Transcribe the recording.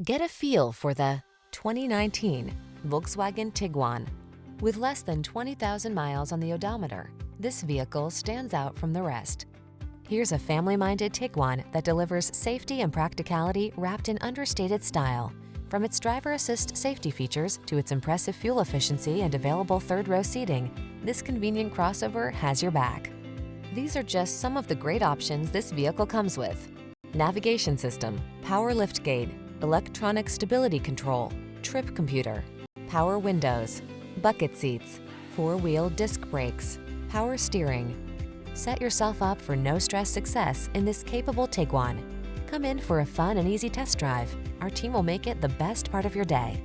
Get a feel for the 2019 Volkswagen Tiguan. With less than 20,000 miles on the odometer, this vehicle stands out from the rest. Here's a family-minded Tiguan that delivers safety and practicality wrapped in understated style. From its driver assist safety features to its impressive fuel efficiency and available third-row seating, this convenient crossover has your back. These are just some of the great options this vehicle comes with: navigation system, power liftgate, electronic stability control, trip computer, power windows, bucket seats, four-wheel disc brakes, power steering. Set yourself up for no-stress success in this capable Tiguan. Come in for a fun and easy test drive. Our team will make it the best part of your day.